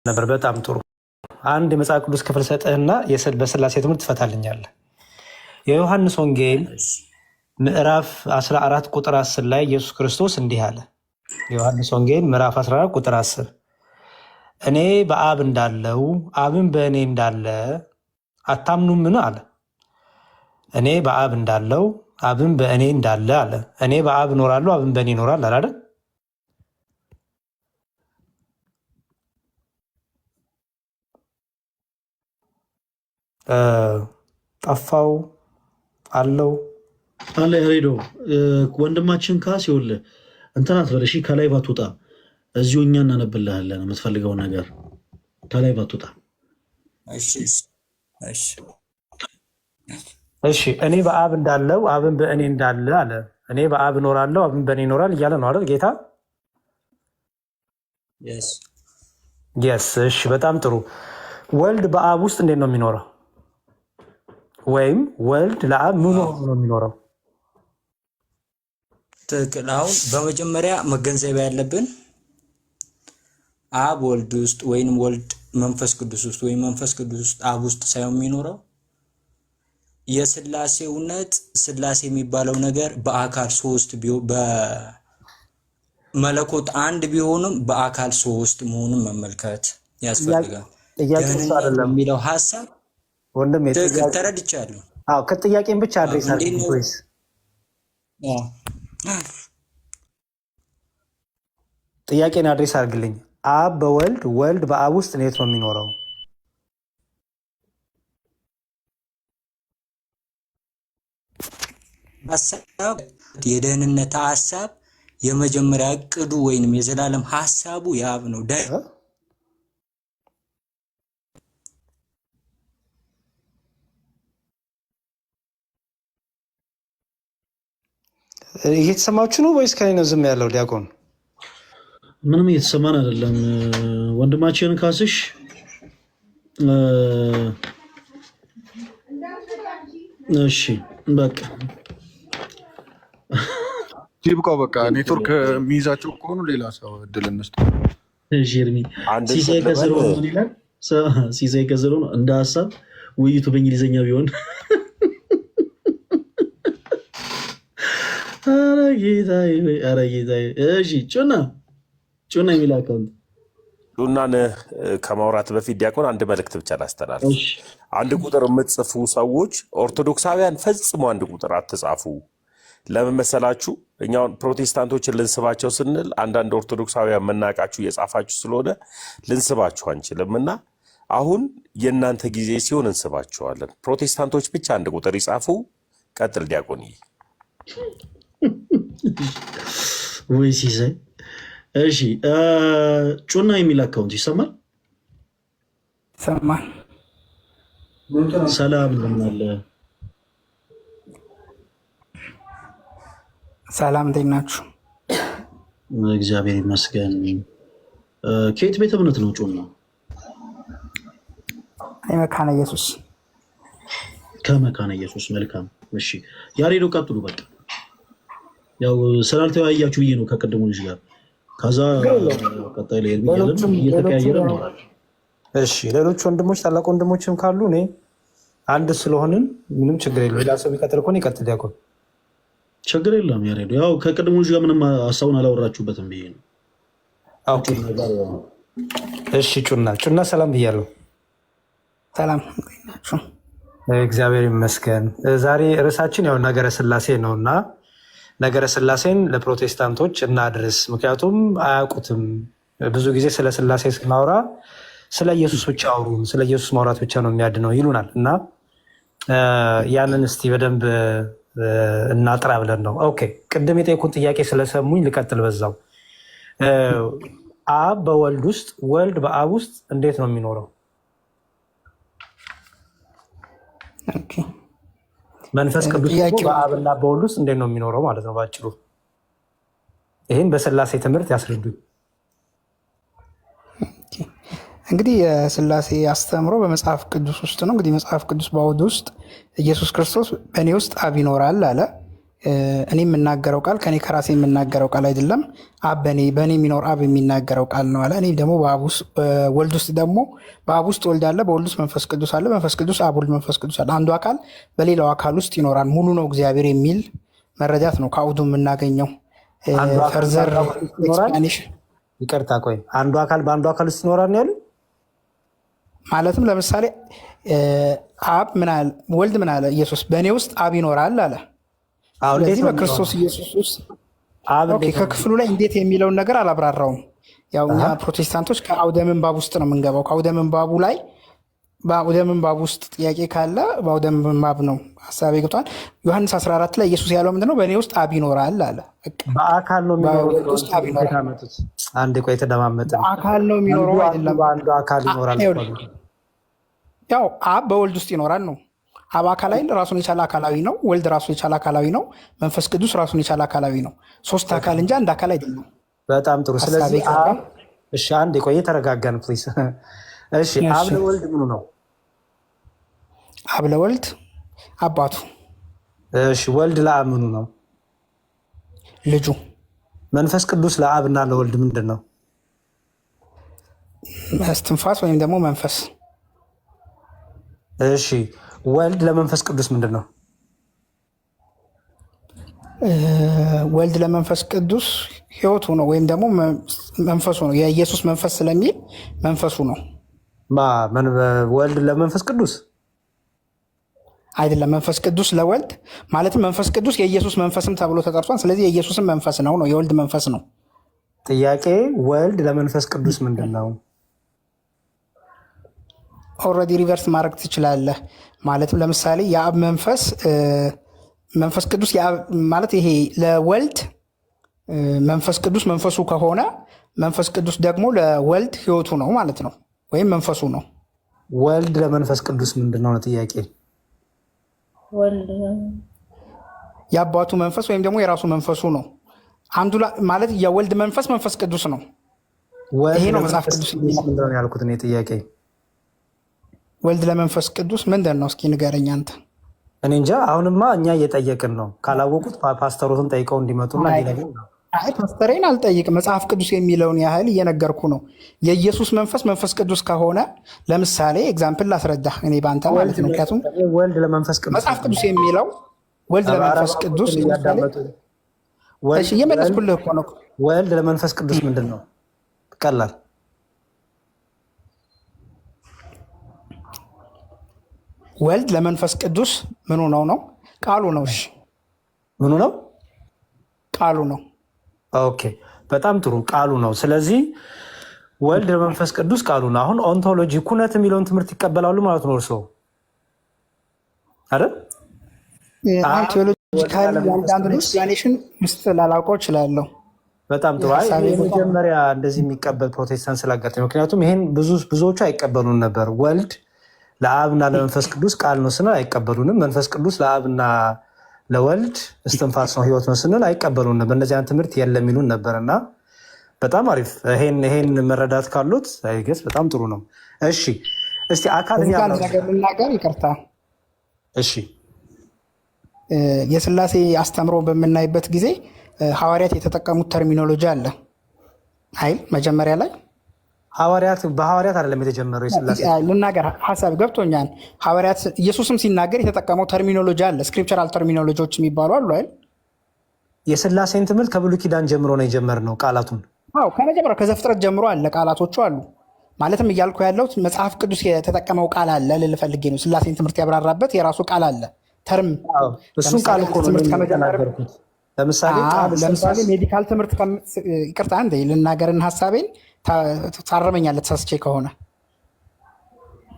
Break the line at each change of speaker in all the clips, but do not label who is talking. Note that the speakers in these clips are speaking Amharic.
ነበር። በጣም ጥሩ። አንድ የመጽሐፍ ቅዱስ ክፍል ሰጥህና በስላሴ ትምህርት ትፈታልኛለህ። የዮሐንስ ወንጌል ምዕራፍ 14 ቁጥር 10 ላይ ኢየሱስ ክርስቶስ እንዲህ አለ። የዮሐንስ ወንጌል ምዕራፍ 14 ቁጥር 10 እኔ በአብ እንዳለው አብን በእኔ እንዳለ አታምኑምን አለ። እኔ በአብ እንዳለው አብን በእኔ እንዳለ አለ። እኔ በአብ እኖራለሁ አብን በእኔ ይኖራል አለ አይደል? ጠፋው አለው
አለ ሬዶ ወንድማችን ካስ ይኸውልህ እንትን አትበል እሺ። ከላይ ባትወጣ እዚሁ እኛ እናነብልሃለን የምትፈልገውን ነገር ከላይ ባትወጣ
እሺ። እኔ በአብ እንዳለው አብን በእኔ እንዳለ አለ። እኔ በአብ እኖራለሁ አብን በእኔ ይኖራል እያለ ነው አይደል ጌታ? የስ እሺ፣ በጣም ጥሩ። ወልድ በአብ ውስጥ እንዴት ነው የሚኖረው? ወይም ወልድ ለአብ ምን ሆኖ ነው የሚኖረው?
ትክክል። አሁን በመጀመሪያ መገንዘብ ያለብን አብ ወልድ ውስጥ ወይም ወልድ መንፈስ ቅዱስ ውስጥ ወይም መንፈስ ቅዱስ ውስጥ አብ ውስጥ ሳይሆን የሚኖረው የስላሴ እውነት ስላሴ የሚባለው ነገር በአካል ሶስት በመለኮት አንድ ቢሆንም በአካል ሶስት መሆኑን መመልከት ያስፈልጋል። የሚለው ሀሳብ
ወንድም
ተረድቻለሁ።
አዎ ከጥያቄን ብቻ አድሬስ አድርግ ፕሊዝ። ጥያቄን አድሬስ አድርግልኝ። አብ በወልድ ወልድ በአብ ውስጥ እንዴት ነው የሚኖረው?
ሀሳብ የደህንነት ሀሳብ የመጀመሪያ እቅዱ ወይንም የዘላለም ሀሳቡ የአብ ነው።
እየተሰማችሁ ነው ወይስ ከኔ ነው ዝም ያለው? ዲያቆን
ምንም እየተሰማን አይደለም። ወንድማችን ካስሽ እሺ በቃ
ይብቃው። በቃ ኔትወርክ የሚይዛቸው ከሆኑ ሌላ ሰው እድል እንስጥ።
ጀርሚ ሲሳይ ከዘሮ ምን ይላል? ሲሳይ ከዘሮ እንደ ሀሳብ ውይይቱ በእንግሊዝኛ ቢሆን ኧረ ጌታዬ። እሺ ጩና የሚል አካውንት
ጩናን ከማውራት በፊት ዲያቆን አንድ መልእክት ብቻ ላስተላልፍ። አንድ ቁጥር የምትጽፉ ሰዎች ኦርቶዶክሳውያን ፈጽሞ አንድ ቁጥር አትጻፉ። ለምን መሰላችሁ? እኛውን ፕሮቴስታንቶችን ልንስባቸው ስንል አንዳንድ ኦርቶዶክሳውያን መናቃችሁ እየጻፋችሁ ስለሆነ ልንስባችሁ አንችልም እና አሁን የእናንተ ጊዜ ሲሆን እንስባችኋለን። ፕሮቴስታንቶች ብቻ አንድ ቁጥር ይጻፉ። ቀጥል ዲያቆን።
ወይ ሲሳይ። እሺ ጩና የሚል አካውንት ይሰማል?
ይሰማል።
ሰላም እንደምን አለ?
ሰላም እንዴት ናችሁ?
እግዚአብሔር ይመስገን። ከየት ቤተ እምነት ነው ጩና?
መካነ ኢየሱስ።
ከመካነ ኢየሱስ። መልካም። እሺ ያሬዶ ቀጥሉ። በቃ ያው ስላልተወያያችሁ ብዬ ነው ከቀደሙ ልጅ ጋር። ከዛ ቀጣይ ላይ እየተቀያየረ ነው።
እሺ ሌሎች ወንድሞች ታላቅ ወንድሞችም ካሉ እኔ አንድ ስለሆንን ምንም ችግር የለም። ሌላ ሰው ቢቀጥል እኮ ይቀጥል ዲያቆን፣
ችግር የለም። ያሬዶ ያው ከቀደሙ ልጅ ጋር ምንም ሀሳቡን አላወራችሁበትም ብዬ ነው።
ኦኬ እሺ ጩና ሰላም ብያለሁ።
ሰላም ናችሁ?
እግዚአብሔር ይመስገን። ዛሬ ርዕሳችን ያው ነገረ ስላሴ ነውና ነገረ ስላሴን ለፕሮቴስታንቶች እናድርስ። ምክንያቱም አያውቁትም። ብዙ ጊዜ ስለ ስላሴ ስናወራ ስለ ኢየሱስ ብቻ አውሩን፣ ስለ ኢየሱስ ማውራት ብቻ ነው የሚያድነው ይሉናል እና ያንን እስቲ በደንብ እናጥራ ብለን ነው። ኦኬ ቅድም የጠየኩን ጥያቄ ስለሰሙኝ ልቀጥል በዛው። አብ በወልድ ውስጥ ወልድ በአብ ውስጥ እንዴት ነው የሚኖረው? መንፈስ ቅዱስ በአብና በወልድ ውስጥ እንዴት ነው የሚኖረው ማለት ነው ባጭሩ። ይህን በስላሴ ትምህርት ያስረዱኝ።
እንግዲህ የስላሴ አስተምሮ በመጽሐፍ ቅዱስ ውስጥ ነው። እንግዲህ መጽሐፍ ቅዱስ በአውድ ውስጥ ኢየሱስ ክርስቶስ በእኔ ውስጥ አብ ይኖራል አለ። እኔ የምናገረው ቃል ከኔ ከራሴ የምናገረው ቃል አይደለም፣ አብ በእኔ የሚኖር አብ የሚናገረው ቃል ነው አለ። እኔ ደግሞ ወልድ ውስጥ ደግሞ በአብ ውስጥ ወልድ አለ፣ በወልድ ውስጥ መንፈስ ቅዱስ አለ፣ መንፈስ ቅዱስ አብ ወልድ መንፈስ ቅዱስ አለ። አንዱ አካል በሌላው አካል ውስጥ ይኖራል፣ ሙሉ ነው እግዚአብሔር የሚል መረዳት ነው ከአውዱ የምናገኘው። ፈርዘር ኤክስፕላኔሽን
ይቅርታ፣ ቆይ አንዱ አካል በአንዱ አካል ውስጥ ይኖራል ነው ያሉ።
ማለትም ለምሳሌ አብ ምን አለ? ወልድ ምን አለ? ኢየሱስ በእኔ ውስጥ አብ ይኖራል አለ። ስለዚህ በክርስቶስ ኢየሱስ ውስጥ ከክፍሉ ላይ እንዴት የሚለውን ነገር አላብራራውም። ያው እኛ ፕሮቴስታንቶች ከአውደ ምንባብ ውስጥ ነው የምንገባው። ከአውደ ምንባቡ ላይ በአውደ ምንባብ ውስጥ ጥያቄ ካለ በአውደ ምንባብ ነው ሀሳቤ ገብቷል። ዮሐንስ 14 ላይ ኢየሱስ ያለው ምንድነው? በእኔ ውስጥ አብ ይኖራል አለ።
በአካል ነው የሚኖረው። አንድ ቆይ ተደማመጠ።
በአካል ነው የሚኖረው አይደለም፣
በአንዱ አካል ይኖራል።
ያው አብ በወልድ ውስጥ ይኖራል ነው። አብ አካላዊ ራሱን የቻለ አካላዊ ነው። ወልድ ራሱን የቻለ አካላዊ ነው። መንፈስ ቅዱስ ራሱን የቻለ አካላዊ ነው። ሶስት አካል እንጂ አንድ አካል አይደለም።
በጣም ጥሩ። ስለዚህ እሺ፣ አንድ ቆይ ተረጋጋን ፕሊዝ። እሺ፣ አብ ለወልድ ምኑ ነው?
አብ ለወልድ አባቱ።
እሺ፣ ወልድ ለአብ ምኑ ነው?
ልጁ።
መንፈስ ቅዱስ ለአብ እና ለወልድ ምንድን ነው?
እስትንፋስ ወይም ደግሞ መንፈስ።
እሺ፣ ወልድ ለመንፈስ ቅዱስ ምንድን ነው?
ወልድ ለመንፈስ ቅዱስ ሕይወቱ ነው ወይም ደግሞ መንፈሱ ነው። የኢየሱስ መንፈስ ስለሚል መንፈሱ ነው።
ወልድ ለመንፈስ ቅዱስ
አይደለም። መንፈስ ቅዱስ ለወልድ ማለትም መንፈስ ቅዱስ የኢየሱስ መንፈስም ተብሎ ተጠርቷል። ስለዚህ የኢየሱስም መንፈስ ነው፣ የወልድ መንፈስ ነው።
ጥያቄ፣ ወልድ ለመንፈስ ቅዱስ ምንድን ነው?
ኦልሬዲ ሪቨርስ ማድረግ ትችላለህ። ማለትም ለምሳሌ የአብ መንፈስ ቅዱስ ማለት ይሄ ለወልድ መንፈስ ቅዱስ መንፈሱ ከሆነ መንፈስ ቅዱስ ደግሞ ለወልድ ሕይወቱ ነው ማለት ነው፣ ወይም መንፈሱ ነው።
ወልድ ለመንፈስ ቅዱስ ምንድን ነው ጥያቄ?
የአባቱ መንፈስ ወይም ደግሞ የራሱ መንፈሱ ነው። አንዱ ማለት የወልድ መንፈስ መንፈስ ቅዱስ ነው። ይሄ ነው መጽሐፍ ቅዱስ
ያልኩት እኔ ጥያቄ።
ወልድ ለመንፈስ ቅዱስ ምንድን ነው? እስኪ ንገረኝ አንተ።
እኔ እንጃ። አሁንማ እኛ እየጠየቅን ነው። ካላወቁት ፓስተሮትን ጠይቀው እንዲመጡና
አይ ፓስተሬን አልጠይቅም። መጽሐፍ ቅዱስ የሚለውን ያህል እየነገርኩ ነው። የኢየሱስ መንፈስ መንፈስ ቅዱስ ከሆነ ለምሳሌ ኤግዛምፕል ላስረዳ እኔ በአንተ ማለት ነው። ምክንያቱም
ወልድ ለመንፈስ ቅዱስ
መጽሐፍ ቅዱስ የሚለው ወልድ ለመንፈስ ቅዱስ እየመለስኩልህ እኮ ነው።
ወልድ ለመንፈስ ቅዱስ ምንድን ነው? ቀላል
ወልድ ለመንፈስ ቅዱስ ምኑ ነው? ቃሉ ነው። እሺ
ምኑ ነው?
ቃሉ ነው።
ኦኬ በጣም ጥሩ፣ ቃሉ ነው። ስለዚህ ወልድ ለመንፈስ ቅዱስ ቃሉ ነው። አሁን ኦንቶሎጂ ኩነት የሚለውን ትምህርት ይቀበላሉ ማለት ነው እርስዎ አይደል?
ቴዎሎጂካሊ አንዳንዱ ኤክስፕላኔሽን ውስጥ ላላውቀው እችላለሁ።
በጣም ጥሩ። መጀመሪያ እንደዚህ የሚቀበል ፕሮቴስታንት ስላጋጠመኝ፣ ምክንያቱም ይሄን ብዙዎቹ አይቀበሉን ነበር። ወልድ ለአብና ለመንፈስ ቅዱስ ቃል ነው ስንል አይቀበሉንም። መንፈስ ቅዱስ ለአብና ለወልድ እስትንፋስ ነው ህይወት ነው ስንል አይቀበሉን ነበር። እንደዚህ አይነት ትምህርት የለም ይሉን ነበር። እና በጣም አሪፍ ይሄን መረዳት ካሉት አይገስ በጣም ጥሩ ነው። እሺ እስቲ አካል
ልናገር፣ ይቅርታ።
እሺ
የስላሴ አስተምሮ በምናይበት ጊዜ ሐዋርያት የተጠቀሙት ተርሚኖሎጂ አለ አይል መጀመሪያ ላይ በሐዋርያት አይደለም የተጀመረው። የስላሴ ልናገር ሀሳብ ገብቶኛል። ሐዋርያት ኢየሱስም ሲናገር የተጠቀመው ተርሚኖሎጂ አለ። ስክሪፕቸራል ተርሚኖሎጂዎች የሚባሉ አሉ አይደል?
የስላሴን ትምህርት ከብሉይ ኪዳን ጀምሮ ነው የጀመርነው። ቃላቱን
ከመጀመሪያው ከዘፍጥረት ጀምሮ አለ፣ ቃላቶቹ አሉ። ማለትም እያልኩ ያለሁት መጽሐፍ ቅዱስ የተጠቀመው ቃል አለ ልል ፈልጌ ነው። ስላሴን ትምህርት ያብራራበት የራሱ ቃል አለ። ተርም
እሱን ቃል እኮ ነው የተናገርኩት።
ለምሳሌ ሜዲካል ትምህርት ይቅርታ እንደ ልናገርን ሀሳቤን ታረመኛለህ ተሳስቼ ከሆነ።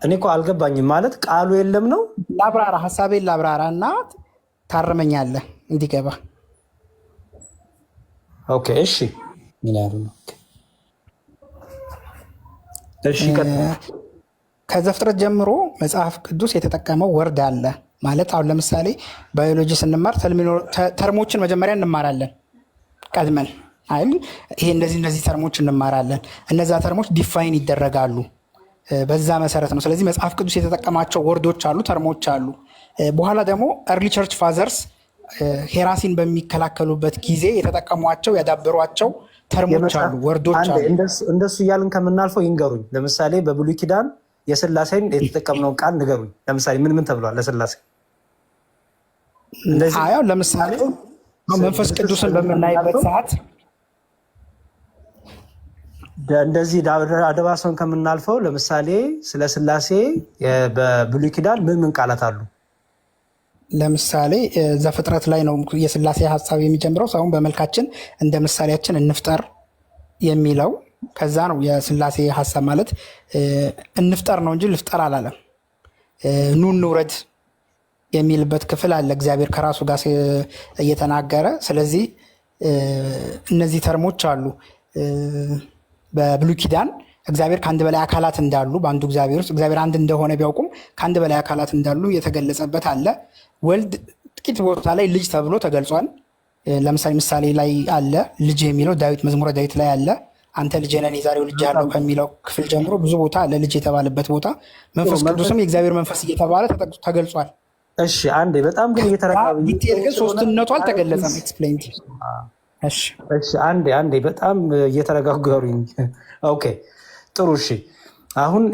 እኔ እኮ አልገባኝም። ማለት ቃሉ የለም ነው
ላብራራ፣ ሀሳቤን ላብራራ እና ታረመኛለህ እንዲገባ።
ኦኬ እሺ።
ከዘፍጥረት ጀምሮ መጽሐፍ ቅዱስ የተጠቀመው ወርድ አለ ማለት። አሁን ለምሳሌ ባዮሎጂ ስንማር ተርሞችን መጀመሪያ እንማራለን ቀድመን አይደል? ይሄ እነዚህ ተርሞች እንማራለን። እነዛ ተርሞች ዲፋይን ይደረጋሉ። በዛ መሰረት ነው። ስለዚህ መጽሐፍ ቅዱስ የተጠቀማቸው ወርዶች አሉ፣ ተርሞች አሉ። በኋላ ደግሞ ኤርሊ ቸርች ፋዘርስ ሄራሲን በሚከላከሉበት ጊዜ የተጠቀሟቸው ያዳበሯቸው ተርሞች አሉ፣ ወርዶች አሉ።
እንደሱ እያልን ከምናልፈው ይንገሩኝ። ለምሳሌ በብሉይ ኪዳን የስላሴን የተጠቀምነውን ቃል ንገሩኝ። ለምሳሌ ምን ምን ተብሏል ለስላሴ?
ለምሳሌ መንፈስ ቅዱስን በምናይበት ሰዓት
እንደዚህ አደባሰውን ከምናልፈው ለምሳሌ ስለ ስላሴ በብሉይ ኪዳን ምን ምን ቃላት አሉ?
ለምሳሌ ዘፍጥረት ላይ ነው የስላሴ ሀሳብ የሚጀምረው። ሰውን በመልካችን እንደ ምሳሌያችን እንፍጠር የሚለው ከዛ ነው። የስላሴ ሀሳብ ማለት እንፍጠር ነው እንጂ ልፍጠር አላለም። ኑ እንውረድ የሚልበት ክፍል አለ እግዚአብሔር ከራሱ ጋር እየተናገረ። ስለዚህ እነዚህ ተርሞች አሉ። በብሉይ ኪዳን እግዚአብሔር ከአንድ በላይ አካላት እንዳሉ በአንዱ እግዚአብሔር ውስጥ እግዚአብሔር አንድ እንደሆነ ቢያውቁም ከአንድ በላይ አካላት እንዳሉ የተገለጸበት አለ። ወልድ ጥቂት ቦታ ላይ ልጅ ተብሎ ተገልጿል። ለምሳሌ ምሳሌ ላይ አለ ልጅ የሚለው ዳዊት መዝሙረ ዳዊት ላይ አለ። አንተ ልጄ ነህ እኔ ዛሬ ወልጄሃለሁ ከሚለው ክፍል ጀምሮ ብዙ ቦታ አለ ልጅ የተባለበት ቦታ። መንፈስ ቅዱስም የእግዚአብሔር መንፈስ እየተባለ ተገልጿል።
እሺ አንዴ በጣም ግን እየተረጋጋ
ዲቴል ግን ሶስትነቱ አልተገለጸም። ኤክስፕሌን እሺ
አንዴ በጣም እየተረጋጋሩኝ። ኦኬ ጥሩ እሺ። አሁን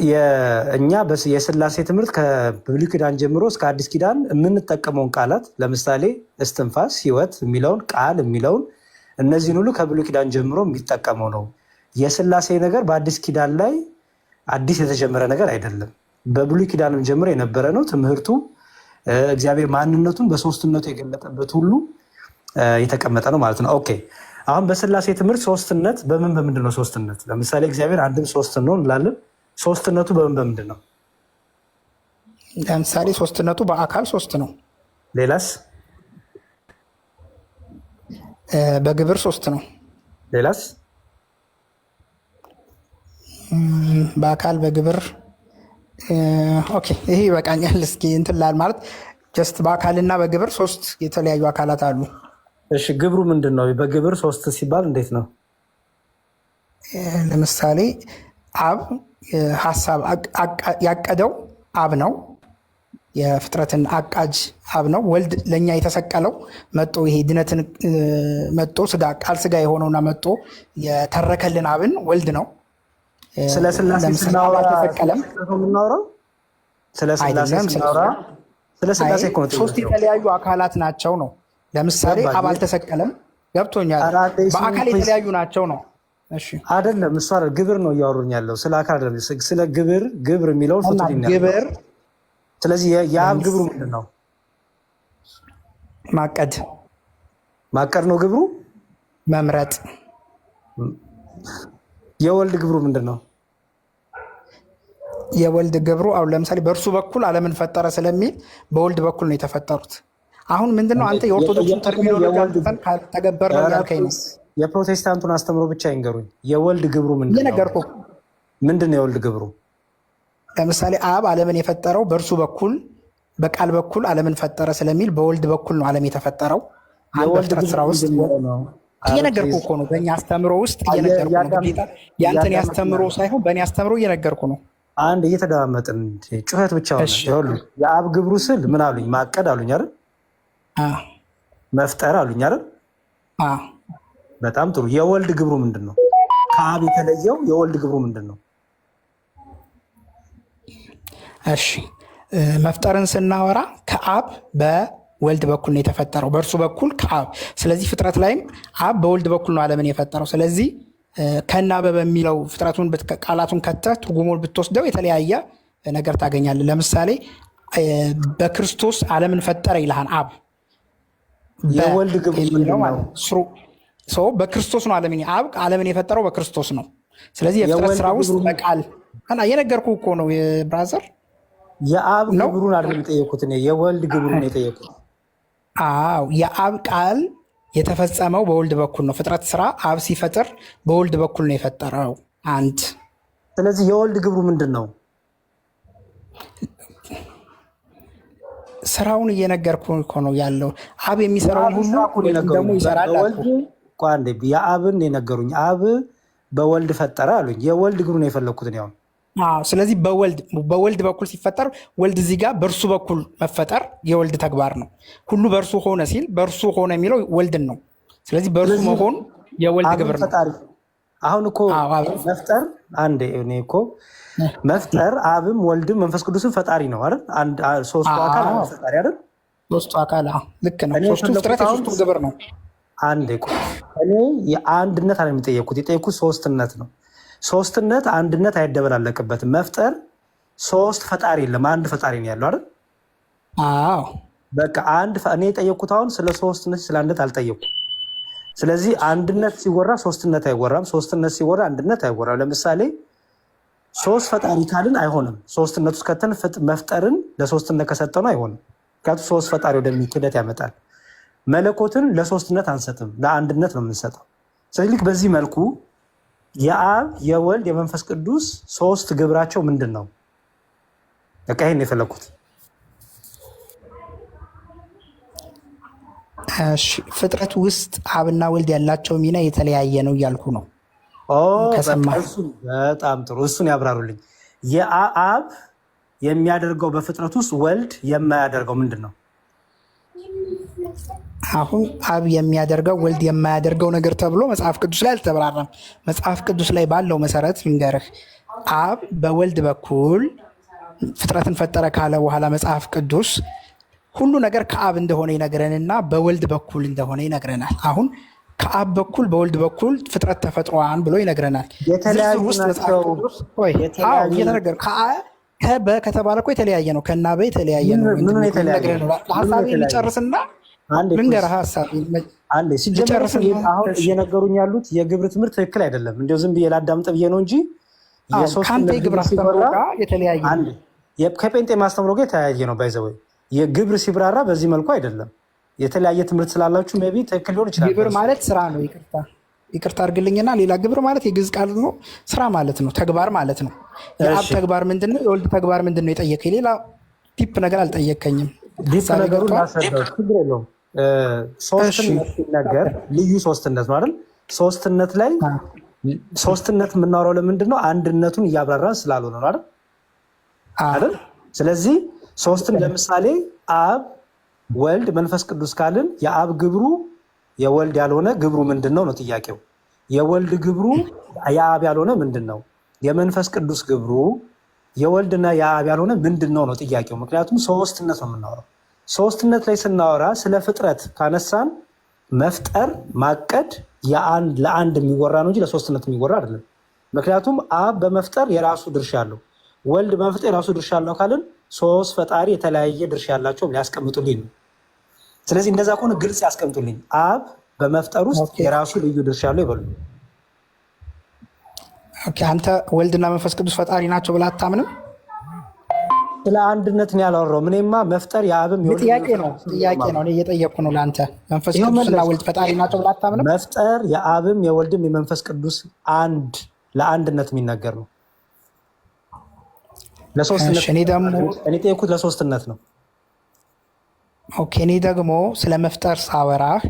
እኛ የስላሴ ትምህርት ከብሉይ ኪዳን ጀምሮ እስከ አዲስ ኪዳን የምንጠቀመውን ቃላት ለምሳሌ እስትንፋስ፣ ህይወት የሚለውን ቃል የሚለውን እነዚህን ሁሉ ከብሉይ ኪዳን ጀምሮ የሚጠቀመው ነው። የስላሴ ነገር በአዲስ ኪዳን ላይ አዲስ የተጀመረ ነገር አይደለም። በብሉይ ኪዳንም ጀምሮ የነበረ ነው ትምህርቱ። እግዚአብሔር ማንነቱን በሶስትነቱ የገለጠበት ሁሉ የተቀመጠ ነው ማለት ነው። ኦኬ አሁን በስላሴ ትምህርት ሶስትነት በምንድን ነው ሶስትነት? ለምሳሌ እግዚአብሔር አንድም ሶስት ነው እንላለን። ሶስትነቱ በምንድን ነው?
ለምሳሌ ሶስትነቱ በአካል ሶስት ነው።
ሌላስ?
በግብር ሶስት ነው።
ሌላስ?
በአካል በግብር ኦኬ ይሄ ይበቃኛል። እስኪ እንትን ላል ማለት ጀስት በአካልና በግብር ሶስት የተለያዩ አካላት አሉ።
እሺ ግብሩ ምንድን ነው? በግብር ሶስት ሲባል እንዴት ነው?
ለምሳሌ አብ ሀሳብ ያቀደው አብ ነው። የፍጥረትን አቃጅ አብ ነው። ወልድ ለእኛ የተሰቀለው መጦ ይሄ ድነትን መጦ ቃል ስጋ የሆነውና መጦ የተረከልን አብን ወልድ ነው።
ስለ ስላሴ ስናወራ
ሶስት የተለያዩ አካላት ናቸው ነው። ለምሳሌ አብ አልተሰቀለም፣ ገብቶኛል። በአካል የተለያዩ ናቸው ነው።
አይደለም እሱ ግብር ነው እያወሩኝ ያለው ስለ አካል አይደለም። ስለ ግብር የሚለውን
ግብር።
ስለዚህ የአብ ግብሩ ምንድን ነው? ማቀድ ነው ግብሩ፣
መምረጥ።
የወልድ ግብሩ ምንድን ነው?
የወልድ ግብሩ አሁን ለምሳሌ በእርሱ በኩል ዓለምን ፈጠረ ስለሚል በወልድ በኩል ነው የተፈጠሩት። አሁን ምንድነው አንተ የኦርቶዶክስ ተርሚኖሎጂ አንተን ካልተገበር ነው ያልከኝ ነው።
የፕሮቴስታንቱን አስተምሮ ብቻ ይንገሩኝ። የወልድ ግብሩ ምንድን ነው? ምንድን ነው የወልድ ግብሩ?
ለምሳሌ አብ ዓለምን የፈጠረው በእርሱ በኩል በቃል በኩል ዓለምን ፈጠረ ስለሚል በወልድ በኩል ነው ዓለም የተፈጠረው። በፍጥረት ስራ ውስጥ እየነገርኩ እኮ ነው። በእኛ አስተምሮ ውስጥ እየነገርኩ ነው። ጌታ ያንተን ያስተምሮ ሳይሆን በእኔ አስተምሮ እየነገርኩ ነው።
አንድ እየተደማመጥን ጩኸት ብቻ ሆነ። የአብ ግብሩ ስል ምን አሉኝ? ማቀድ አሉኝ አይደል? መፍጠር አሉኝ አይደል? በጣም ጥሩ። የወልድ ግብሩ ምንድን ነው? ከአብ የተለየው የወልድ ግብሩ ምንድን ነው?
እሺ መፍጠርን ስናወራ ከአብ በወልድ በኩል ነው የተፈጠረው፣ በእርሱ በኩል ከአብ። ስለዚህ ፍጥረት ላይም አብ በወልድ በኩል ነው ዓለምን የፈጠረው። ስለዚህ ከናበበ የሚለው ፍጥረቱን ቃላቱን ከተህ ትርጉሙን ብትወስደው የተለያየ ነገር ታገኛለህ። ለምሳሌ በክርስቶስ ዓለምን ፈጠረ ይልሃን አብ።
የወልድ ግብሩ
በክርስቶስ ነው ዓለምን የፈጠረው በክርስቶስ ነው። ስለዚህ የፍጥረት ስራ ውስጥ በቃል የነገርኩህ እኮ ነው ብራዘር።
የአብ ግብሩን አይደለም የጠየኩት፣ የወልድ ግብሩን የጠየኩት።
አዎ የአብ ቃል የተፈጸመው በወልድ በኩል ነው። ፍጥረት ስራ አብ ሲፈጥር በወልድ በኩል ነው የፈጠረው። አንድ
ስለዚህ የወልድ ግብሩ ምንድን ነው?
ስራውን እየነገርኩ እኮ ነው ያለው። አብ የሚሰራውን ሁሉ ደግሞ ይሰራል።
የአብን የነገሩኝ አብ በወልድ ፈጠረ አሉኝ። የወልድ ግብሩ ነው የፈለግኩት። ያው
ስለዚህ በወልድ በኩል ሲፈጠር ወልድ እዚህ ጋር በእርሱ በኩል መፈጠር የወልድ ተግባር ነው። ሁሉ በእርሱ ሆነ ሲል በእርሱ ሆነ የሚለው ወልድን ነው። ስለዚህ በእርሱ መሆን የወልድ ግብር ነው።
አሁን እኮ መፍጠር እኔ እኮ መፍጠር አብም ወልድም መንፈስ ቅዱስም ፈጣሪ ነው አይደል? ሶስቱ አካል ፈጣሪ አይደል?
ሶስቱ አካል ልክ ነው። ሶስቱ ፍጥረት የሶስቱ ግብር ነው።
እኔ የአንድነት አለ የጠየኩት ሶስትነት ነው። ሶስትነት አንድነት አይደበላለቅበትም። መፍጠር ሶስት ፈጣሪ የለም፣ አንድ ፈጣሪ ነው ያለው አይደል? በቃ እኔ የጠየኩት አሁን ስለ ሶስትነት ስለ አንድነት አልጠየኩም። ስለዚህ አንድነት ሲወራ ሶስትነት አይወራም፣ ሶስትነት ሲወራ አንድነት አይወራም። ለምሳሌ ሶስት ፈጣሪ ካልን አይሆንም። ሶስትነት ውስጥ ከተን መፍጠርን ለሶስትነት ከሰጠነው አይሆንም። ምክንያቱም ሶስት ፈጣሪ ወደሚል ክህደት ያመጣል። መለኮትን ለሶስትነት አንሰጥም፣ ለአንድነት ነው የምንሰጠው። ስለዚህ ልክ በዚህ መልኩ የአብ የወልድ የመንፈስ ቅዱስ ሶስት ግብራቸው ምንድን ነው? በቃ ይሄን የፈለኩት።
ፍጥረት ውስጥ አብና ወልድ ያላቸው ሚና የተለያየ ነው እያልኩ ነው።
በጣም ጥሩ፣ እሱን ያብራሩልኝ። የአብ የሚያደርገው በፍጥረት ውስጥ ወልድ የማያደርገው ምንድን ነው?
አሁን አብ የሚያደርገው ወልድ የማያደርገው ነገር ተብሎ መጽሐፍ ቅዱስ ላይ አልተብራራም። መጽሐፍ ቅዱስ ላይ ባለው መሰረት ልንገርህ። አብ በወልድ በኩል ፍጥረትን ፈጠረ ካለ በኋላ መጽሐፍ ቅዱስ ሁሉ ነገር ከአብ እንደሆነ ይነግረንና በወልድ በኩል እንደሆነ ይነግረናል። አሁን ከአብ በኩል በወልድ በኩል ፍጥረት ተፈጥሯን ብሎ ይነግረናል። ከተባለ እኮ የተለያየ ነው። ከና በ የተለያየ ነው። ሀሳቤ ልጨርስና ልንገርህ። ሀሳቤ
አሁን እየነገሩኝ ያሉት የግብር ትምህርት ትክክል አይደለም። እንዲያው ዝም ብዬ ላዳምጥ ብዬ ነው እንጂ
ከአንተ የግብር አስተምሮ ጋር የተለያየ
ከጴንጤ ማስተምሮ ጋር የተለያየ ነው። ባይዘወይ የግብር ሲብራራ በዚህ መልኩ አይደለም። የተለያየ ትምህርት ስላላችሁ ሜይ ቢ ትክክል ሊሆን ይችላል።
ግብር ማለት ስራ ነው። ይቅርታ አድርግልኝና ሌላ ግብር ማለት የግዕዝ ቃል ነው። ስራ ማለት ነው። ተግባር ማለት ነው። የአብ ተግባር ምንድን ነው? የወልድ ተግባር ምንድን ነው? የጠየቀኝ ሌላ ዲፕ ነገር አልጠየቀኝም።
ዲፕ ነገሩን ላስረዳው፣ ችግር የለውም። ሶስትነት ሲነገር ልዩ ሶስትነት ነው አይደል? ሶስትነት ላይ ሶስትነት የምናወራው ለምንድን ነው? አንድነቱን እያብራራን ስላልሆነ ነው አይደል? ስለዚህ ሶስትን ለምሳሌ አብ ወልድ መንፈስ ቅዱስ ካልን የአብ ግብሩ የወልድ ያልሆነ ግብሩ ምንድን ነው ነው ጥያቄው። የወልድ ግብሩ የአብ ያልሆነ ምንድን ነው? የመንፈስ ቅዱስ ግብሩ የወልድና የአብ ያልሆነ ምንድን ነው ነው ጥያቄው። ምክንያቱም ሶስትነት ነው የምናወራው። ሶስትነት ላይ ስናወራ ስለ ፍጥረት ካነሳን መፍጠር ማቀድ ለአንድ የሚወራ ነው እንጂ ለሶስትነት የሚወራ አይደለም። ምክንያቱም አብ በመፍጠር የራሱ ድርሻ አለው፣ ወልድ በመፍጠር የራሱ ድርሻ አለው ካልን ሶስት ፈጣሪ የተለያየ ድርሻ ያላቸው ሊያስቀምጡልኝ ነው። ስለዚህ እንደዛ ከሆነ ግልጽ ያስቀምጡልኝ። አብ በመፍጠር ውስጥ የራሱ ልዩ ድርሻ አለው ይበሉ።
አንተ ወልድና መንፈስ ቅዱስ ፈጣሪ ናቸው ብለህ አታምንም?
ስለ አንድነት ነው ያላወራው። ምንማ መፍጠር የአብም
ጥያቄ ነው እኔ እየጠየቅኩ ነው ለአንተ። መንፈስ ቅዱስና ወልድ ፈጣሪ ናቸው ብለህ አታምንም?
መፍጠር የአብም የወልድም የመንፈስ ቅዱስ ለአንድነት የሚናገር ነው። እኔ ጠየኩት ለሶስትነት ነው።
እኔ ደግሞ ስለ መፍጠር ሳወራህ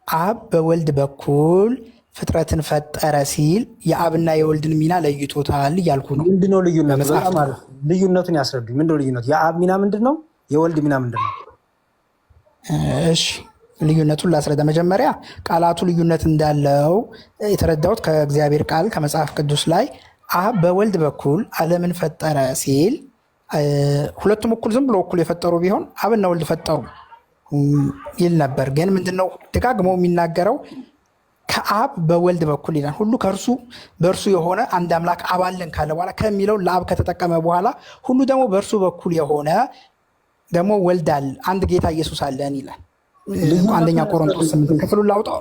አብ በወልድ በኩል ፍጥረትን ፈጠረ ሲል የአብና የወልድን ሚና ለይቶታል እያልኩ ነው።
ምንድነው ልዩነቱ? ልዩነቱን ያስረዱኝ። ምንድነው ልዩነቱ? የአብ ሚና ምንድን ነው? የወልድ ሚና ምንድን ነው?
እሺ ልዩነቱን ላስረዳ። መጀመሪያ ቃላቱ ልዩነት እንዳለው የተረዳሁት ከእግዚአብሔር ቃል ከመጽሐፍ ቅዱስ ላይ አብ በወልድ በኩል ዓለምን ፈጠረ ሲል ሁለቱም እኩል ዝም ብሎ እኩል የፈጠሩ ቢሆን አብና ወልድ ፈጠሩ ይል ነበር። ግን ምንድነው ደጋግሞ የሚናገረው ከአብ በወልድ በኩል ይላል። ሁሉ ከእርሱ በእርሱ የሆነ አንድ አምላክ አብ አለን ካለ በኋላ ከሚለው ለአብ ከተጠቀመ በኋላ ሁሉ ደግሞ በእርሱ በኩል የሆነ ደግሞ ወልድ አለ፣ አንድ ጌታ ኢየሱስ አለን ይላል። አንደኛ ቆሮንቶስ 8 ክፍሉን ላውጣው።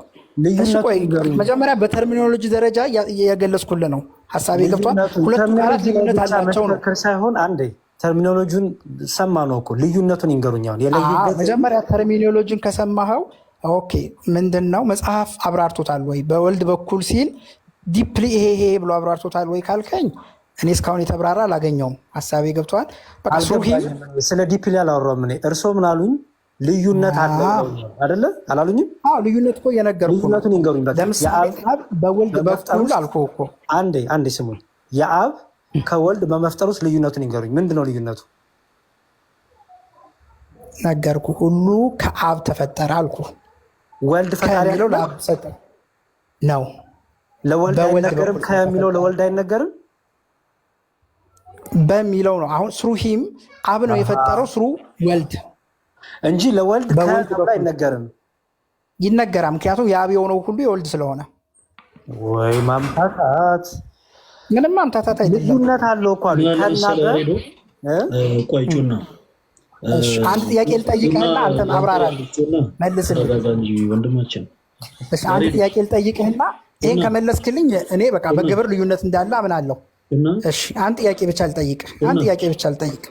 መጀመሪያ በተርሚኖሎጂ ደረጃ የገለጽኩልህ ነው። ሀሳቤ ገብቷል። ሁለቱም ቃላት ልዩነት አላቸው ነው
ሳይሆን አንዴ ተርሚኖሎጂን ሰማ ነው እኮ ልዩነቱን ይንገሩኛል።
መጀመሪያ ተርሚኖሎጂን ከሰማኸው ኦኬ ምንድን ነው መጽሐፍ አብራርቶታል ወይ በወልድ በኩል ሲል ዲፕሊ ይሄ ብሎ አብራርቶታል ወይ ካልከኝ እኔ እስካሁን የተብራራ አላገኘውም። ሀሳቤ ገብቷል።
ስለ ዲፕሊ አላወራሁም እኔ። እርስዎ ምን አሉኝ? ልዩነት አለ አይደለ? አላሉኝም?
ልዩነት እኮ የነገርኩህ።
ልዩነቱን ይንገሩኝ።
ለምሳሌ አብ በወልድ በኩል አልኩህ እኮ።
አንዴ ስሙኝ። የአብ ከወልድ በመፍጠር ውስጥ ልዩነቱን ይንገሩኝ። ምንድን ነው ልዩነቱ?
ነገርኩ። ሁሉ ከአብ ተፈጠረ አልኩ።
ወልድ ፈጣሪ ያለው
ለአብ ሰጠ ነው።
ለወልድ አይነገርም? ከሚለው ለወልድ አይነገርም
በሚለው ነው። አሁን ስሩ ሂም አብ ነው የፈጠረው ስሩ ወልድ
እንጂ ለወልድ ከሚለው አይነገርም።
ይነገራል። ምክንያቱም የአብ የሆነው ሁሉ የወልድ ስለሆነ።
ወይ ማምታታት!
ምንም ማምታታት አይደለም።
ልዩነት አለው እኮ
ቆይ ጩና
አንድ ጥያቄ ልጠይቅህና አንተም አብራራልኝ መልስልኝ።
ወንድማችን
አንድ ጥያቄ ልጠይቅህና ይህን ከመለስክልኝ እኔ በቃ በግብር ልዩነት እንዳለ አምናለሁ። እሺ አንድ ጥያቄ ብቻ ልጠይቅ። አንድ ጥያቄ ብቻ ልጠይቅ።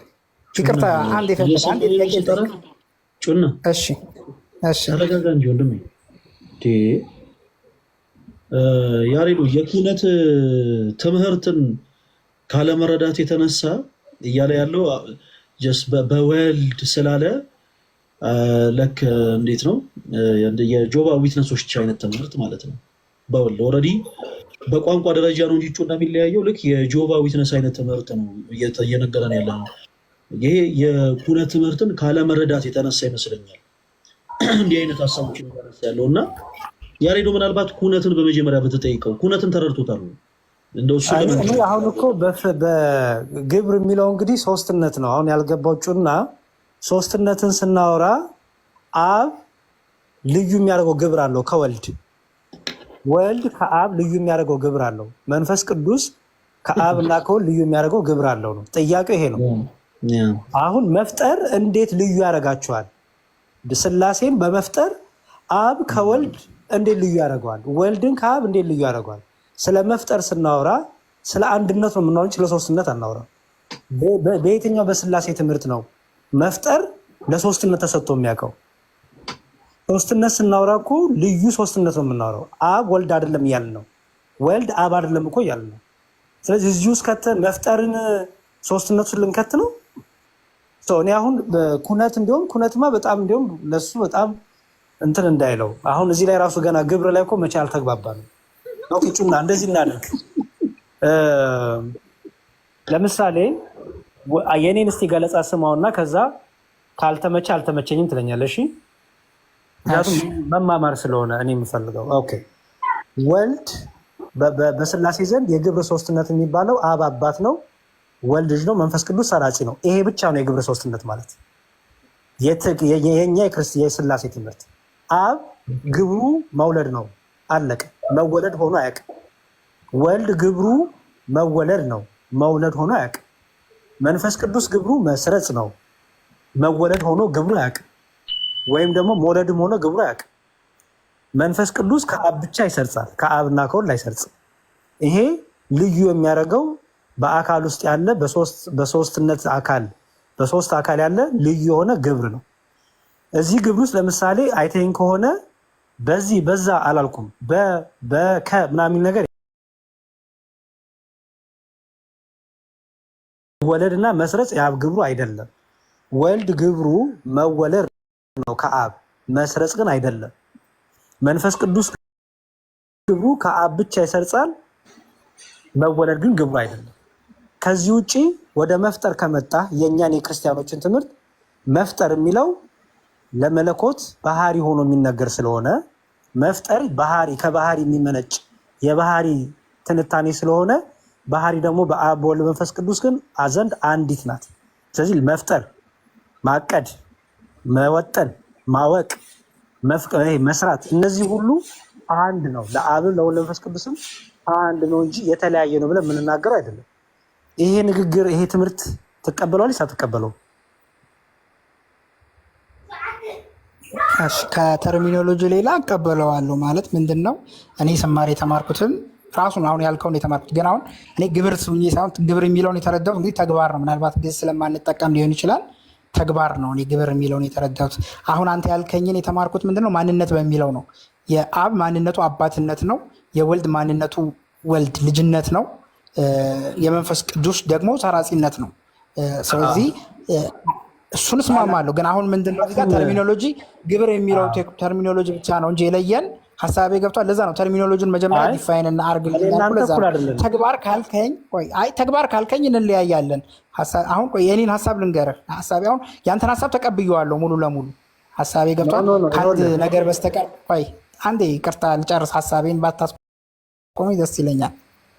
ይቅርታ አንድ የፈለገ አንድ ጥያቄ ልጠይቅ።
ጩና
እሺ እሺ
ተረጋጋ እንጂ ወንድሜ። ያሬዱ የክህነት ትምህርትን ካለመረዳት የተነሳ እያለ ያለው በወልድ ስላለ ለክ እንዴት ነው የጆባ ዊትነሶች አይነት ትምህርት ማለት ነው። በወልድ ኦልሬዲ በቋንቋ ደረጃ ነው እንጂ ጩና የሚለያየው ልክ የጆባ ዊትነስ አይነት ትምህርት ነው እየነገረን ያለ ነው። ይሄ የክህነት ትምህርትን ካለመረዳት የተነሳ ይመስለኛል እንዲህ አይነት ሀሳቦች ይነሳል ያለው እና ያሬዶ ምናልባት ክህነትን በመጀመሪያ በተጠይቀው ክህነትን ተረድቶታል። እንደውሱ
አሁን እኮ በግብር የሚለው እንግዲህ ሶስትነት ነው። አሁን ያልገባው ጩና ሶስትነትን ስናወራ አብ ልዩ የሚያደርገው ግብር አለው ከወልድ ወልድ ከአብ ልዩ የሚያደርገው ግብር አለው። መንፈስ ቅዱስ ከአብ እና ከወልድ ልዩ የሚያደርገው ግብር አለው ነው ጥያቄው። ይሄ ነው። አሁን መፍጠር እንዴት ልዩ ያደርጋቸዋል? ስላሴን በመፍጠር አብ ከወልድ እንዴት ልዩ ያደርገዋል? ወልድን ከአብ እንዴት ልዩ ያደርገዋል? ስለ መፍጠር ስናወራ ስለ አንድነት ነው የምናወራ፣ ስለ ሶስትነት አናወራ። በየትኛው በስላሴ ትምህርት ነው መፍጠር ለሶስትነት ተሰጥቶ የሚያውቀው? ሶስትነት ስናወራ እኮ ልዩ ሶስትነት ነው የምናወራው። አብ ወልድ አይደለም እያልን ነው፣ ወልድ አብ አይደለም እኮ እያልን ነው። ስለዚህ እዚህ ውስጥ ከተን መፍጠርን ሶስትነቱን ልንከት ነው። እኔ አሁን ኩነት እንዲሁም ኩነትማ በጣም እንዲሁም ለሱ በጣም እንትን እንዳይለው አሁን እዚህ ላይ ራሱ ገና ግብር ላይ እኮ መቼ አልተግባባ ነው። ጩና እንደዚህ እናደርግ። ለምሳሌ የኔን እስቲ ገለጻ ስማውና ከዛ ካልተመቸ አልተመቸኝም ትለኛለሽ። ምክንያቱም መማማር ስለሆነ እኔ የምፈልገው። ኦኬ ወልድ በስላሴ ዘንድ የግብር ሶስትነት የሚባለው አብ አባት ነው፣ ወልድ ልጅ ነው፣ መንፈስ ቅዱስ ሰራጺ ነው። ይሄ ብቻ ነው የግብር ሶስትነት ማለት። የኛ የስላሴ ትምህርት አብ ግብሩ መውለድ ነው፣ አለቀ። መወለድ ሆኖ አያውቅም። ወልድ ግብሩ መወለድ ነው፣ መውለድ ሆኖ አያውቅም። መንፈስ ቅዱስ ግብሩ መስረጽ ነው፣ መወለድ ሆኖ ግብሩ አያውቅም። ወይም ደግሞ መውለድም ሆኖ ግብሩ አያውቅም። መንፈስ ቅዱስ ከአብ ብቻ ይሰርጻል፣ ከአብና ከወልድ አይሰርጽም። ይሄ ልዩ የሚያደርገው በአካል ውስጥ ያለ በሶስትነት አካል በሶስት አካል ያለ ልዩ የሆነ ግብር ነው። እዚህ ግብር ውስጥ ለምሳሌ አይተኝ ከሆነ በዚህ በዛ አላልኩም፣ በከ ምናምን ነገር ወለድና መስረጽ የአብ ግብሩ አይደለም። ወልድ ግብሩ መወለድ ነው ከአብ፣ መስረጽ ግን አይደለም። መንፈስ ቅዱስ ግብሩ ከአብ ብቻ ይሰርጻል፣ መወለድ ግን ግብሩ አይደለም። ከዚህ ውጪ ወደ መፍጠር ከመጣ የእኛን የክርስቲያኖችን ትምህርት መፍጠር የሚለው ለመለኮት ባህሪ ሆኖ የሚነገር ስለሆነ መፍጠር ባህሪ ከባህሪ የሚመነጭ የባህሪ ትንታኔ ስለሆነ ባህሪ ደግሞ በአብ በወልድ መንፈስ ቅዱስ ግን ዘንድ አንዲት ናት። ስለዚህ መፍጠር፣ ማቀድ፣ መወጠን፣ ማወቅ፣ መስራት እነዚህ ሁሉ አንድ ነው። ለአብም ለወልድ መንፈስ ቅዱስም አንድ ነው እንጂ የተለያየ ነው ብለን የምንናገረው አይደለም። ይሄ ንግግር ይሄ ትምህርት ትቀበለዋለች ሳትቀበለው?
ከተርሚኖሎጂ ሌላ እቀበለዋለሁ ማለት ምንድን ነው? እኔ ስማር የተማርኩትን ራሱን አሁን ያልከውን የተማርኩት ግን አሁን እኔ ግብር ሳይሆን ግብር የሚለውን የተረዳሁት እንግዲህ ተግባር ነው። ምናልባት ግዝ ስለማንጠቀም ሊሆን ይችላል። ተግባር ነው እኔ ግብር የሚለውን የተረዳሁት። አሁን አንተ ያልከኝን የተማርኩት ምንድን ነው? ማንነት በሚለው ነው። የአብ ማንነቱ አባትነት ነው። የወልድ ማንነቱ ወልድ ልጅነት ነው። የመንፈስ ቅዱስ ደግሞ ሰራጺነት ነው። ስለዚህ እሱን እስማማለሁ። ግን አሁን ምንድነው እዚህ ጋር ተርሚኖሎጂ ግብር የሚለው ተርሚኖሎጂ ብቻ ነው እንጂ የለየን ሀሳቤ ገብቷል። ለዛ ነው ተርሚኖሎጂን መጀመሪያ ዲፋይን እና አርግ። ተግባር ካልከኝ እንለያያለን። አሁን ቆይ የኔን ሀሳብ ልንገርህ። ሀሳቤ አሁን ያንተን ሀሳብ ተቀብዬዋለሁ ሙሉ ለሙሉ። ሀሳቤ ገብቷል ከአንድ ነገር በስተቀር። ቆይ አንዴ ይቅርታ ልጨርስ። ሀሳቤን ባታስቆመኝ ደስ ይለኛል።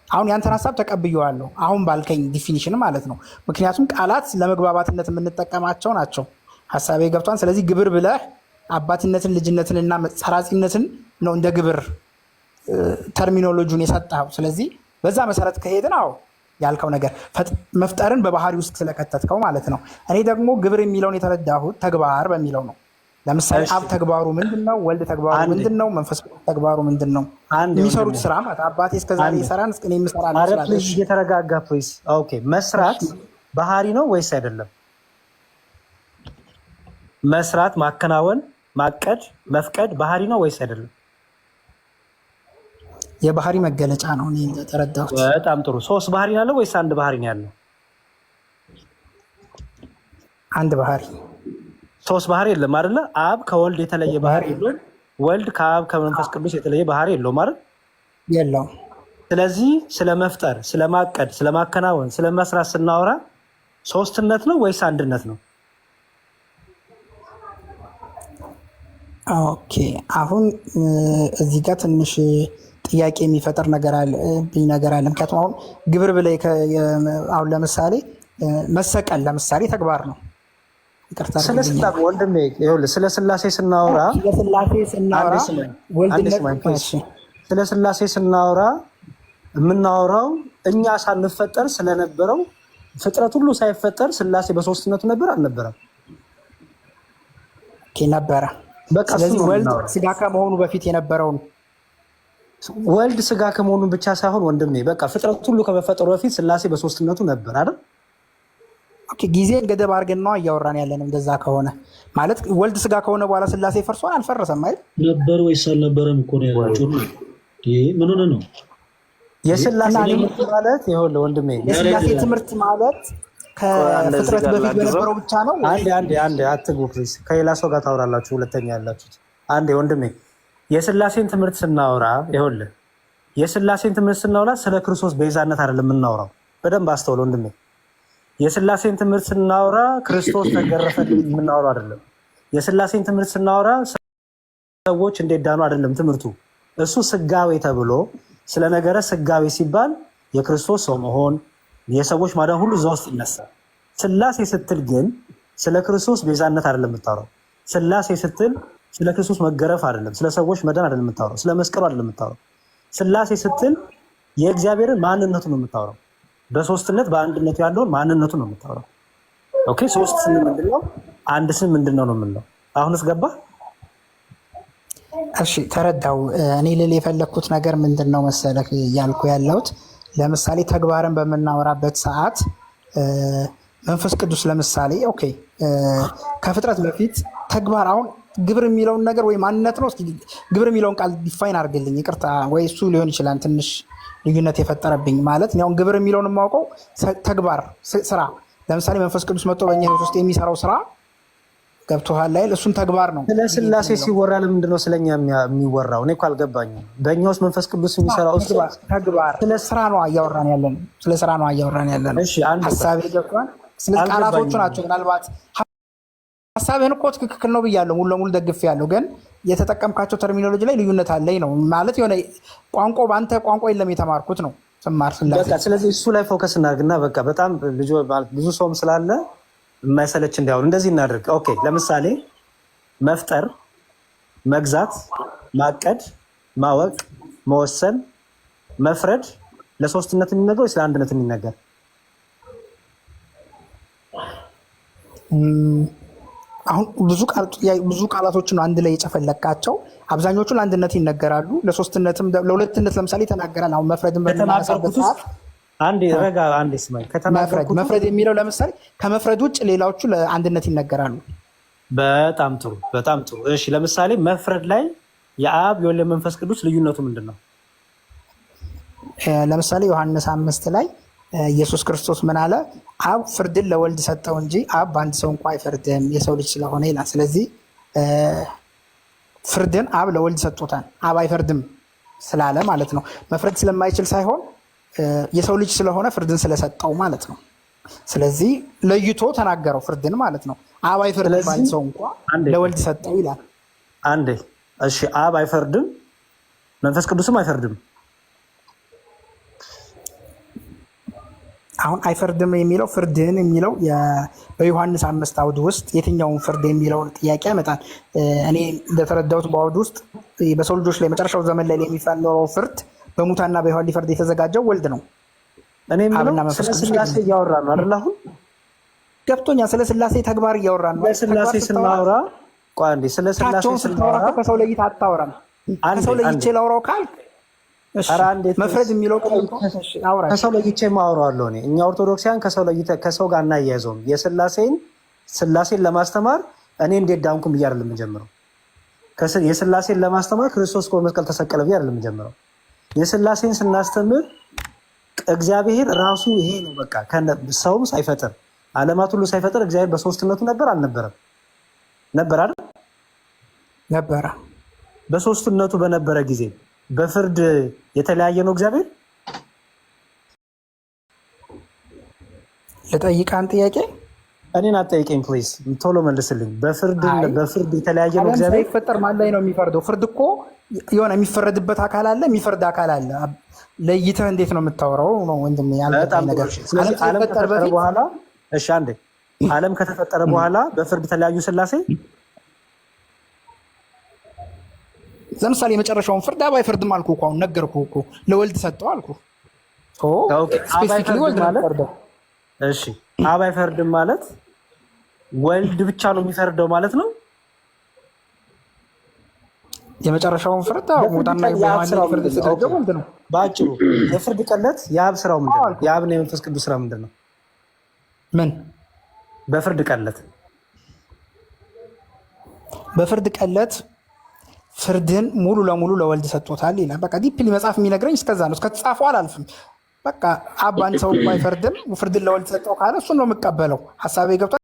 አሁን ያንተን ሀሳብ ተቀብዬዋለሁ አሁን ባልከኝ ዲፊኒሽን ማለት ነው። ምክንያቱም ቃላት ለመግባባትነት የምንጠቀማቸው ናቸው። ሀሳቤ ገብቷል። ስለዚህ ግብር ብለህ አባትነትን ልጅነትን እና ሰራጺነትን ነው እንደ ግብር ተርሚኖሎጂውን የሰጠው። ስለዚህ በዛ መሰረት ከሄድን አዎ ያልከው ነገር መፍጠርን በባህሪ ውስጥ ስለከተትከው ማለት ነው። እኔ ደግሞ ግብር የሚለውን የተረዳሁት ተግባር በሚለው ነው። ለምሳሌ አብ ተግባሩ ምንድን ነው? ወልድ ተግባሩ ምንድን ነው? መንፈስ ቅዱስ ተግባሩ ምንድን ነው? የሚሰሩት ስራ ማለት አባቴ እስከዛሬ ይሰራን እስከ እኔ የምሰራ
እየተረጋጋ ፕሊዝ። ኦኬ መስራት ባህሪ ነው ወይስ አይደለም? መስራት፣ ማከናወን፣ ማቀድ፣ መፍቀድ ባህሪ ነው ወይስ አይደለም?
የባህሪ መገለጫ ነው እኔ እንደተረዳሁት።
በጣም ጥሩ። ሶስት ባህሪ ነው ያለው ወይስ አንድ ባህሪ ነው ያለው?
አንድ ባህሪ።
ሶስት ባህሪ የለም አይደለ? አብ ከወልድ የተለየ ባህሪ የለውም። ወልድ ከአብ ከመንፈስ ቅዱስ የተለየ ባህሪ የለውም አይደል?
የለውም።
ስለዚህ ስለመፍጠር፣ ስለማቀድ፣ ስለማከናወን፣ ስለመስራት ስናወራ ሶስትነት ነው ወይስ አንድነት ነው?
ኦኬ አሁን እዚህ ጋር ትንሽ ጥያቄ የሚፈጥር ነገር አለ። ምክንያቱም አሁን ግብር ብለህ አሁን ለምሳሌ መሰቀል ለምሳሌ ተግባር ነው።
ስለ ስላሴ ስናወራ ስለ ስላሴ ስናወራ የምናወራው እኛ ሳንፈጠር ስለነበረው ፍጥረት ሁሉ ሳይፈጠር ስላሴ በሶስትነቱ ነበር አልነበረም?
ነበረ። ስለዚህ ወልድ ስጋ ከመሆኑ በፊት የነበረውን
ወልድ ስጋ ከመሆኑ ብቻ ሳይሆን ወንድሜ በቃ ፍጥረት ሁሉ ከመፈጠሩ በፊት ስላሴ በሶስትነቱ ነበር አይደል?
ጊዜን ገደብ አድርገን ነው እያወራን ያለነው። እንደዛ ከሆነ ማለት ወልድ ስጋ ከሆነ በኋላ ስላሴ ፈርሷል አልፈረሰም አይደል?
ነበር ወይስ አልነበረም እኮ ነው ያላችሁ። ምን ሆነ ነው
የስላሴ ትምህርት ማለት? ይኸውልህ ወንድሜ
የስላሴ ትምህርት ማለት ከፍጥረት በፊት በነበረው ብቻ ነው።
አንዴ አትግቡ ፕሊዝ። ከሌላ ሰው ጋር ታወራላችሁ ሁለተኛ ያላችሁት። አንዴ ወንድሜ የስላሴን ትምህርት ስናወራ ይኸውልህ የስላሴን ትምህርት ስናወራ ስለ ክርስቶስ ቤዛነት አይደለም የምናወራው። በደንብ አስተውል ወንድሜ። የስላሴን ትምህርት ስናወራ ክርስቶስ ተገረፈ የምናወራው አይደለም። የስላሴን ትምህርት ስናወራ ሰዎች እንዴት ዳኑ አይደለም ትምህርቱ። እሱ ስጋዌ ተብሎ ስለ ነገረ ስጋዌ ሲባል የክርስቶስ ሰው መሆን የሰዎች ማዳን ሁሉ እዛ ውስጥ ይነሳል። ስላሴ ስትል ግን ስለ ክርስቶስ ቤዛነት አይደለም የምታወራው። ስላሴ ስትል ስለ ክርስቶስ መገረፍ አይደለም፣ ስለ ሰዎች መዳን አይደለም የምታወራው፣ ስለ መስቀሉ አይደለም የምታወራው። ስላሴ ስትል የእግዚአብሔርን ማንነቱ ነው የምታወራው። በሶስትነት በአንድነቱ ያለውን ማንነቱ ነው የምታወራው። ኦኬ ሶስት ስም ምንድነው? አንድ ስም ምንድነው ነው የምንለው። አሁንስ ገባ?
እሺ ተረዳው። እኔ ልል የፈለግኩት ነገር ምንድን ነው መሰለህ እያልኩ ያለሁት ለምሳሌ ተግባርን በምናወራበት ሰዓት መንፈስ ቅዱስ ለምሳሌ ኦኬ ከፍጥረት በፊት ተግባር አሁን ግብር የሚለውን ነገር ወይ ማንነት ነው። እስኪ ግብር የሚለውን ቃል ዲፋይን አድርግልኝ። ይቅርታ ወይ እሱ ሊሆን ይችላል ትንሽ ልዩነት የፈጠረብኝ ማለት ነው። ግብር የሚለውን የማውቀው ተግባር ስራ። ለምሳሌ መንፈስ ቅዱስ መጥቶ በእኛ ህይወት ውስጥ የሚሰራው ስራ ገብቶሃል አይደል? እሱን ተግባር ነው።
ስለ ስላሴ ሲወራ ለምንድን ነው ስለኛ የሚወራው? እኔ እኮ አልገባኝም። በእኛ ውስጥ መንፈስ ቅዱስ የሚሰራው
ተግባር ስለ ስራ ነው እያወራን ያለን። ስለ ስራ ነው እያወራን ያለን። ሀሳብ ገብቷል። ስለዚህ ቃላቶቹ ናቸው። ምናልባት ሀሳብህን እኮ ትክክል ነው ብያለሁ፣ ሙሉ ለሙሉ ደግፌያለሁ። ግን የተጠቀምካቸው ተርሚኖሎጂ ላይ ልዩነት አለኝ ነው ማለት የሆነ ቋንቋ በአንተ ቋንቋ የለም የተማርኩት ነው ስማር ስላሴ።
ስለዚህ እሱ ላይ ፎከስ እናድርግና በቃ በጣም ብዙ ሰውም ስላለ የማይሰለች እንዲያውም እንደዚህ እናድርግ። ኦኬ ለምሳሌ መፍጠር፣ መግዛት፣ ማቀድ፣ ማወቅ፣ መወሰን፣ መፍረድ ለሶስትነት የሚነገር ወይ ስለ አንድነት የሚነገር?
አሁን ብዙ ቃላቶችን አንድ ላይ የጨፈለቃቸው አብዛኞቹ ለአንድነት ይነገራሉ። ለሶስትነትም ለሁለትነት ለምሳሌ ይተናገራል። አሁን መፍረድን በምናነሳበት ሰዓት መፍረድ የሚለው ለምሳሌ ከመፍረድ ውጭ ሌላዎቹ ለአንድነት ይነገራሉ።
በጣም ጥሩ በጣም ጥሩ። እሺ ለምሳሌ መፍረድ ላይ የአብ የወልድ መንፈስ ቅዱስ ልዩነቱ ምንድን ነው?
ለምሳሌ ዮሐንስ 5 ላይ ኢየሱስ ክርስቶስ ምን አለ? አብ ፍርድን ለወልድ ሰጠው እንጂ አብ በአንድ ሰው እንኳ አይፈርድም የሰው ልጅ ስለሆነ ይላል። ስለዚህ ፍርድን አብ ለወልድ ሰጥቶታል። አብ አይፈርድም ስላለ ማለት ነው። መፍረድ ስለማይችል ሳይሆን የሰው ልጅ ስለሆነ ፍርድን ስለሰጠው ማለት ነው። ስለዚህ ለይቶ ተናገረው ፍርድን ማለት ነው። አብ አይፈርድም ባለ ሰው እንኳ ለወልድ ሰጠው ይላል።
አንዴ እሺ፣ አብ አይፈርድም፣ መንፈስ ቅዱስም አይፈርድም።
አሁን አይፈርድም የሚለው ፍርድን የሚለው በዮሐንስ 5 አውድ ውስጥ የትኛውን ፍርድ የሚለውን ጥያቄ ያመጣል። እኔ እንደተረዳሁት በአውድ ውስጥ በሰው ልጆች ላይ መጨረሻው ዘመን ላይ የሚፈለረው ፍርድ በሙታና በሕያዋን ሊፈርድ የተዘጋጀው ወልድ ነው።
እኔ ስለ ስላሴ እያወራ ነው አይደል? አሁን
ገብቶኛል። ስለ ስላሴ ተግባር እያወራ ነው።
ስላሴ ስናወራ ቆንዴ ስለ ስላሴ ስናወራ
ከሰው ለይተህ አታወራም። ከሰው ለይቼ ላውራው ካልክ መፍረድ የሚለው
ከሰው ለይቼ ማወራዋለሁ። እኛ ኦርቶዶክሲያን ከሰው ጋር እናያይዘውም። ስላሴን ለማስተማር እኔ እንዴት ዳንኩም ብዬ አይደለም የምጀምረው። የስላሴን ለማስተማር ክርስቶስ መስቀል ተሰቀለ ብዬ አይደለም የምጀምረው። የስላሴን ስናስተምር እግዚአብሔር ራሱ ይሄ ነው በቃ። ሰውም ሳይፈጥር ዓለማት ሁሉ ሳይፈጥር እግዚአብሔር በሶስትነቱ ነበር አልነበረም? ነበር አይደል?
ነበረ።
በሶስትነቱ በነበረ ጊዜ በፍርድ የተለያየ ነው እግዚአብሔር?
ልጠይቅህ ጥያቄ።
እኔን አትጠይቀኝ ፕሊዝ፣ ቶሎ መልስልኝ። በፍርድ የተለያየ ነው እግዚአብሔር?
ሳይፈጠር ማን ላይ ነው የሚፈርደው? ፍርድ እኮ የሆነ የሚፈረድበት አካል አለ፣ የሚፈርድ አካል አለ። ለይተህ እንዴት ነው የምታወራው? ነው ወንድሜ ያልገባኝ ነገር።
ዓለም ከተፈጠረ በኋላ እሺ፣ አንዴ ዓለም ከተፈጠረ በኋላ በፍርድ የተለያዩ ስላሴ?
ለምሳሌ የመጨረሻውን ፍርድ አብ አይፈርድም አልኩህ እኮ። አሁን ነገርኩህ እኮ ለወልድ ሰጠው አልኩህ። ስፔሲፊክሊ ወልድ ማለት
እሺ፣ አብ አይፈርድም ማለት ወልድ ብቻ ነው የሚፈርደው ማለት ነው።
የመጨረሻውን ፍርድ ሙታና ፍርድ የተደረገው ወልድ ነው።
በአጭሩ የፍርድ ቀለት የአብ ስራው ምንድን ነው? የአብና የመንፈስ ቅዱስ ስራ ምንድን ነው?
ምን
በፍርድ ቀለት ፍርድን ሙሉ ለሙሉ ለወልድ ሰጥቶታል ይላል። በቃ ዲፕሊ መጽሐፍ የሚነግረኝ እስከዛ ነው። እስከተጻፈው አላልፍም። በቃ አብ አንድ ሰው አይፈርድም ፍርድን ለወልድ ሰጠው ካለ እሱን ነው የምቀበለው። ሀሳቤ ገብቷል።